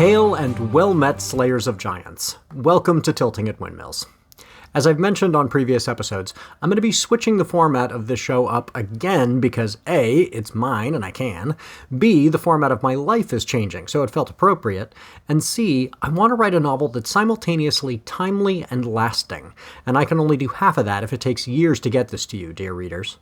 Hail and well-met Slayers of Giants. Welcome to Tilting at Windmills. As I've mentioned on previous episodes, I'm going to be switching the format of this show up again because A, it's mine and I can, B, the format of my life is changing, so it felt appropriate, and C, I want to write a novel that's simultaneously timely and lasting, and I can only do half of that if it takes years to get this to you, dear readers.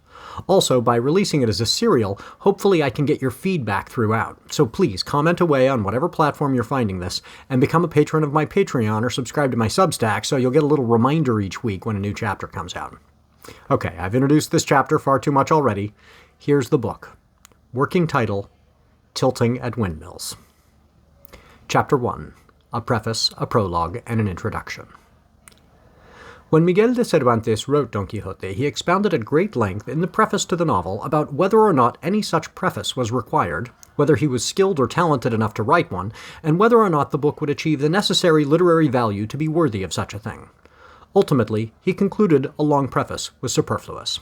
Also, by releasing it as a serial, hopefully I can get your feedback throughout. So please, comment away on whatever platform you're finding this, and become a patron of my Patreon or subscribe to my Substack so you'll get a little reminder each week when a new chapter comes out. Okay, I've introduced this chapter far too much already. Here's the book. Working title, Tilting at Windmills. Chapter 1. A Preface, a Prologue, and an Introduction. When Miguel de Cervantes wrote Don Quixote, he expounded at great length in the preface to the novel about whether or not any such preface was required, whether he was skilled or talented enough to write one, and whether or not the book would achieve the necessary literary value to be worthy of such a thing. Ultimately, he concluded a long preface was superfluous.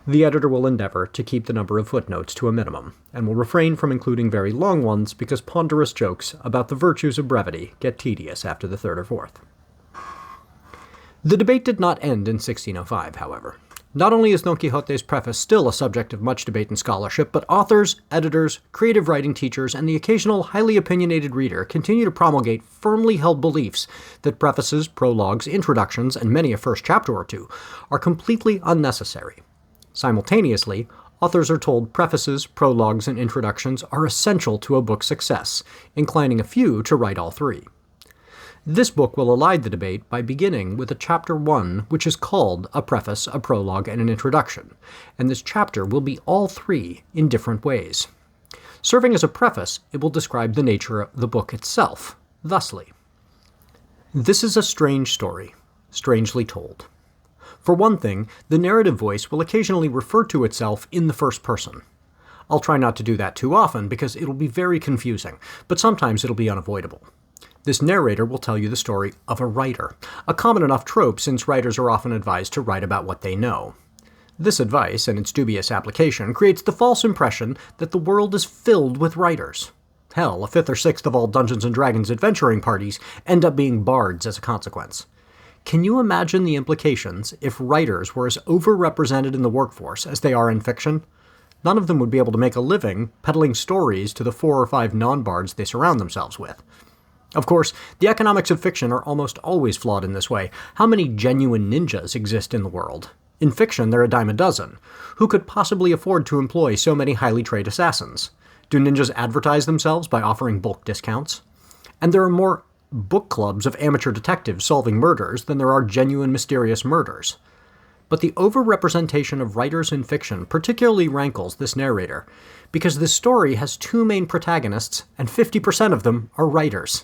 The editor will endeavor to keep the number of footnotes to a minimum, and will refrain from including very long ones because ponderous jokes about the virtues of brevity get tedious after the third or fourth. The debate did not end in 1605, however. Not only is Don Quixote's preface still a subject of much debate and scholarship, but authors, editors, creative writing teachers, and the occasional highly opinionated reader continue to promulgate firmly held beliefs that prefaces, prologues, introductions, and many a first chapter or two are completely unnecessary. Simultaneously, authors are told prefaces, prologues, and introductions are essential to a book's success, inclining a few to write all three. This book will elide the debate by beginning with a Chapter 1, which is called A Preface, a Prologue, and an Introduction, and this chapter will be all three in different ways. Serving as a preface, it will describe the nature of the book itself, thusly. This is a strange story, strangely told. For one thing, the narrative voice will occasionally refer to itself in the first person. I'll try not to do that too often because it'll be very confusing, but sometimes it'll be unavoidable. This narrator will tell you the story of a writer, a common enough trope since writers are often advised to write about what they know. This advice, and its dubious application, creates the false impression that the world is filled with writers. Hell, a fifth or sixth of all Dungeons & Dragons adventuring parties end up being bards as a consequence. Can you imagine the implications if writers were as overrepresented in the workforce as they are in fiction? None of them would be able to make a living peddling stories to the 4 or 5 non-bards they surround themselves with. Of course, the economics of fiction are almost always flawed in this way. How many genuine ninjas exist in the world? In fiction, there are a dime a dozen. Who could possibly afford to employ so many highly trained assassins? Do ninjas advertise themselves by offering bulk discounts? And there are more book clubs of amateur detectives solving murders than there are genuine mysterious murders. But the overrepresentation of writers in fiction particularly rankles this narrator, because this story has 2 main protagonists, and 50% of them are writers.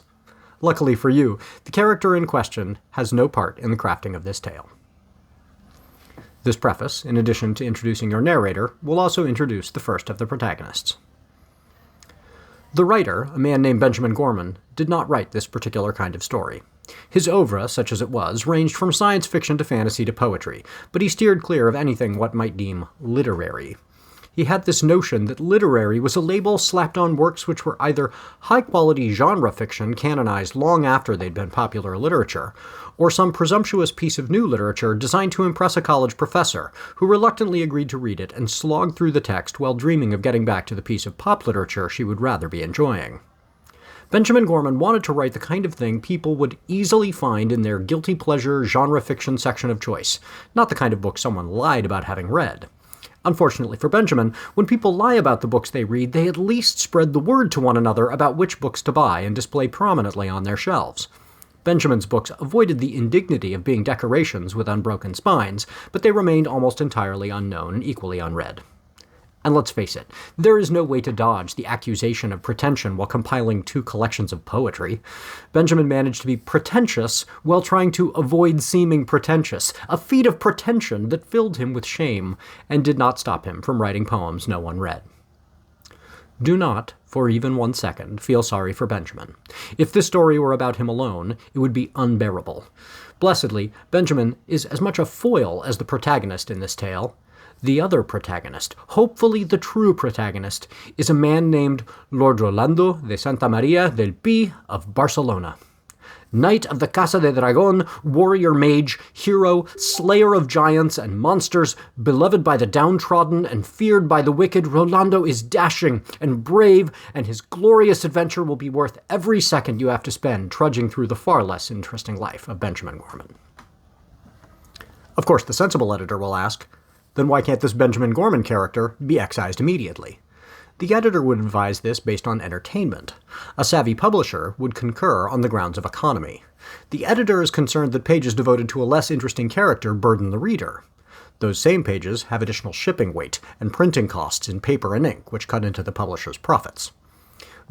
Luckily for you, the character in question has no part in the crafting of this tale. This preface, in addition to introducing your narrator, will also introduce the first of the protagonists. The writer, a man named Benjamin Gorman, did not write this particular kind of story. His oeuvre, such as it was, ranged from science fiction to fantasy to poetry, but he steered clear of anything one might deem literary. He had this notion that literary was a label slapped on works which were either high-quality genre fiction canonized long after they'd been popular literature, or some presumptuous piece of new literature designed to impress a college professor, who reluctantly agreed to read it and slogged through the text while dreaming of getting back to the piece of pop literature she would rather be enjoying. Benjamin Gorman wanted to write the kind of thing people would easily find in their guilty pleasure genre fiction section of choice, not the kind of book someone lied about having read. Unfortunately for Benjamin, when people lie about the books they read, they at least spread the word to one another about which books to buy and display prominently on their shelves. Benjamin's books avoided the indignity of being decorations with unbroken spines, but they remained almost entirely unknown and equally unread. And let's face it, there is no way to dodge the accusation of pretension while compiling 2 collections of poetry. Benjamin managed to be pretentious while trying to avoid seeming pretentious, a feat of pretension that filled him with shame and did not stop him from writing poems no one read. Do not, for even 1 second, feel sorry for Benjamin. If this story were about him alone, it would be unbearable. Blessedly, Benjamin is as much a foil as the protagonist in this tale. The other protagonist, hopefully the true protagonist, is a man named Lord Rolando de Santa Maria del Pi of Barcelona. Knight of the Casa de Dragon, warrior mage, hero, slayer of giants and monsters, beloved by the downtrodden and feared by the wicked, Rolando is dashing and brave, and his glorious adventure will be worth every second you have to spend trudging through the far less interesting life of Benjamin Gorman. Of course, the sensible editor will ask, then why can't this Benjamin Gorman character be excised immediately? The editor would advise this based on entertainment. A savvy publisher would concur on the grounds of economy. The editor is concerned that pages devoted to a less interesting character burden the reader. Those same pages have additional shipping weight and printing costs in paper and ink, which cut into the publisher's profits.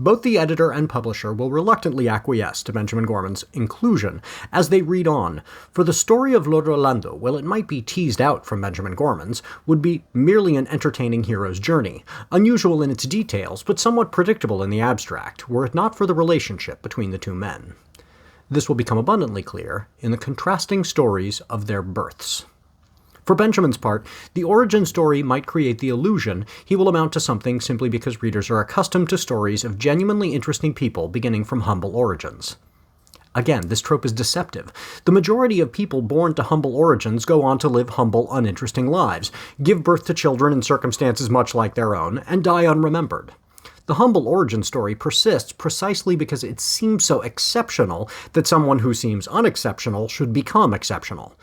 Both the editor and publisher will reluctantly acquiesce to Benjamin Gorman's inclusion as they read on, for the story of Lord Rolando, while it might be teased out from Benjamin Gorman's, would be merely an entertaining hero's journey, unusual in its details but somewhat predictable in the abstract, were it not for the relationship between the two men. This will become abundantly clear in the contrasting stories of their births. For Benjamin's part, the origin story might create the illusion he will amount to something simply because readers are accustomed to stories of genuinely interesting people beginning from humble origins. Again, this trope is deceptive. The majority of people born to humble origins go on to live humble, uninteresting lives, give birth to children in circumstances much like their own, and die unremembered. The humble origin story persists precisely because it seems so exceptional that someone who seems unexceptional should become exceptional.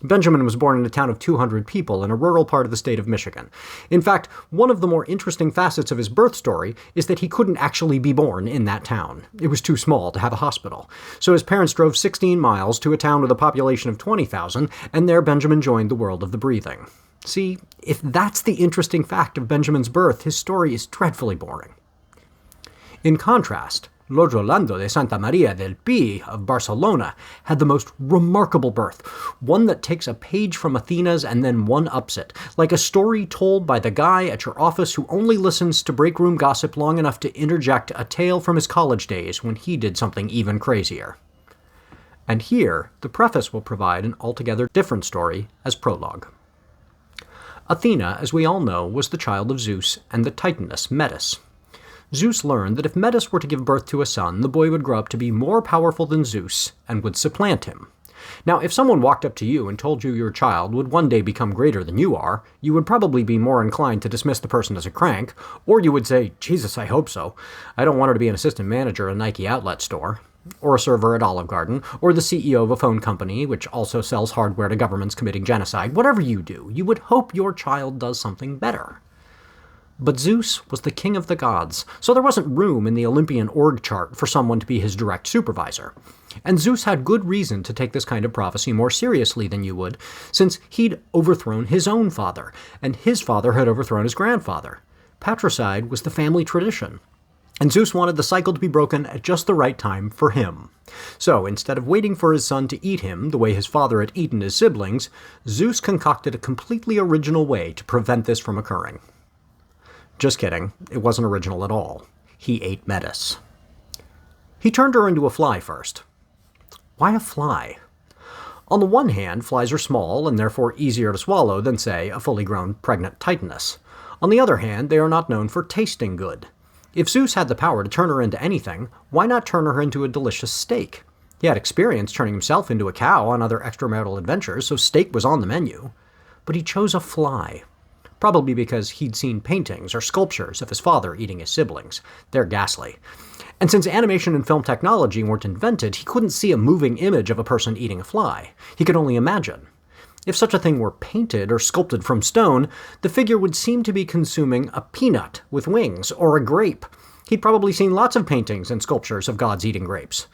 Benjamin was born in a town of 200 people in a rural part of the state of Michigan. In fact, one of the more interesting facets of his birth story is that he couldn't actually be born in that town. It was too small to have a hospital. So his parents drove 16 miles to a town with a population of 20,000, and there Benjamin joined the world of the breathing. See, if that's the interesting fact of Benjamin's birth, his story is dreadfully boring. In contrast, Lord Rolando de Santa Maria del Pi of Barcelona had the most remarkable birth, one that takes a page from Athena's and then one-ups it, like a story told by the guy at your office who only listens to break-room gossip long enough to interject a tale from his college days when he did something even crazier. And here, the preface will provide an altogether different story as prologue. Athena, as we all know, was the child of Zeus and the Titaness Metis. Zeus learned that if Metis were to give birth to a son, the boy would grow up to be more powerful than Zeus and would supplant him. Now, if someone walked up to you and told you your child would one day become greater than you are, you would probably be more inclined to dismiss the person as a crank, or you would say, Jesus, I hope so. I don't want her to be an assistant manager at a Nike outlet store, or a server at Olive Garden, or the CEO of a phone company which also sells hardware to governments committing genocide. Whatever you do, you would hope your child does something better. But Zeus was the king of the gods, so there wasn't room in the Olympian org chart for someone to be his direct supervisor. And Zeus had good reason to take this kind of prophecy more seriously than you would, since he'd overthrown his own father, and his father had overthrown his grandfather. Patricide was the family tradition, and Zeus wanted the cycle to be broken at just the right time for him. So, instead of waiting for his son to eat him the way his father had eaten his siblings, Zeus concocted a completely original way to prevent this from occurring. Just kidding, it wasn't original at all. He ate Metis. He turned her into a fly first. Why a fly? On the one hand, flies are small and therefore easier to swallow than, say, a fully grown pregnant Titaness. On the other hand, they are not known for tasting good. If Zeus had the power to turn her into anything, why not turn her into a delicious steak? He had experience turning himself into a cow on other extramarital adventures, so steak was on the menu. But he chose a fly. Probably because he'd seen paintings or sculptures of his father eating his siblings. They're ghastly. And since animation and film technology weren't invented, he couldn't see a moving image of a person eating a fly. He could only imagine. If such a thing were painted or sculpted from stone, the figure would seem to be consuming a peanut with wings or a grape. He'd probably seen lots of paintings and sculptures of gods eating grapes.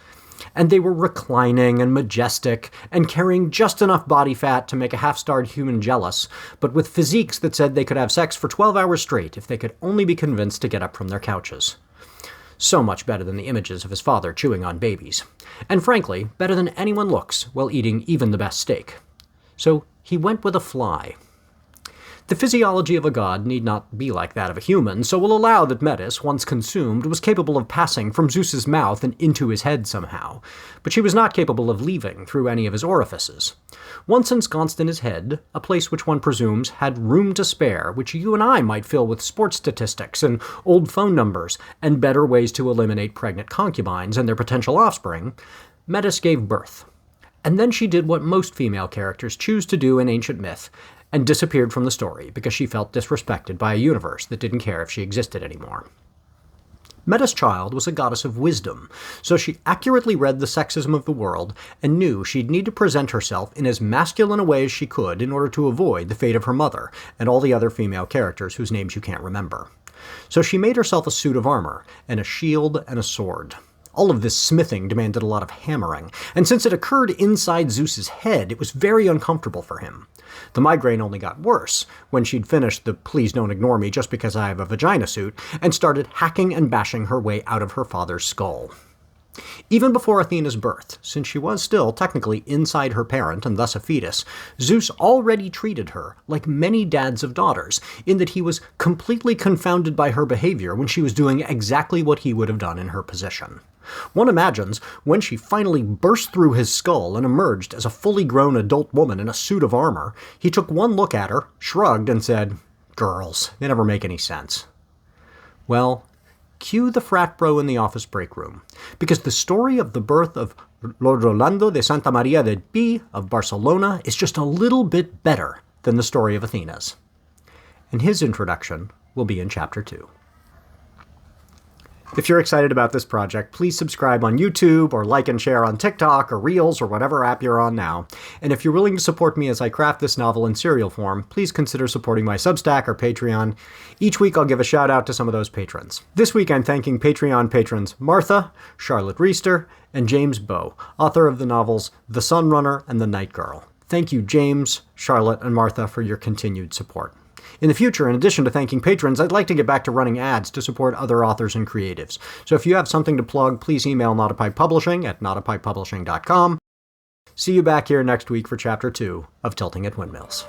And they were reclining and majestic and carrying just enough body fat to make a half-starved human jealous, but with physiques that said they could have sex for 12 hours straight if they could only be convinced to get up from their couches. So much better than the images of his father chewing on babies. And frankly, better than anyone looks while eating even the best steak. So he went with a fly. The physiology of a god need not be like that of a human, so we'll allow that Metis, once consumed, was capable of passing from Zeus's mouth and into his head somehow, but she was not capable of leaving through any of his orifices. Once ensconced in his head, a place which one presumes had room to spare, which you and I might fill with sports statistics and old phone numbers and better ways to eliminate pregnant concubines and their potential offspring, Metis gave birth. And then she did what most female characters choose to do in ancient myth, and disappeared from the story because she felt disrespected by a universe that didn't care if she existed anymore. Metis' child was a goddess of wisdom, so she accurately read the sexism of the world and knew she'd need to present herself in as masculine a way as she could in order to avoid the fate of her mother and all the other female characters whose names you can't remember. So she made herself a suit of armor, and a shield and a sword. All of this smithing demanded a lot of hammering, and since it occurred inside Zeus's head, it was very uncomfortable for him. The migraine only got worse when she'd finished the please don't ignore me just because I have a vagina suit, and started hacking and bashing her way out of her father's skull. Even before Athena's birth, since she was still technically inside her parent and thus a fetus, Zeus already treated her like many dads of daughters, in that he was completely confounded by her behavior when she was doing exactly what he would have done in her position. One imagines when she finally burst through his skull and emerged as a fully grown adult woman in a suit of armor, he took one look at her, shrugged, and said, "Girls, they never make any sense." Well, cue the frat bro in the office break room, because the story of the birth of Lord Rolando de Santa Maria del Pi of Barcelona is just a little bit better than the story of Athena's. And his introduction will be in Chapter 2. If you're excited about this project, please subscribe on YouTube, or like and share on TikTok, or Reels, or whatever app you're on now. And if you're willing to support me as I craft this novel in serial form, please consider supporting my Substack or Patreon. Each week I'll give a shout out to some of those patrons. This week I'm thanking Patreon patrons Martha, Charlotte Reister, and James Bow, author of the novels The Sunrunner and The Night Girl. Thank you, James, Charlotte, and Martha, for your continued support. In the future, in addition to thanking patrons, I'd like to get back to running ads to support other authors and creatives. So if you have something to plug, please email NotAPipePublishing at NotAPipePublishing.com. See you back here next week for Chapter 2 of Tilting at Windmills.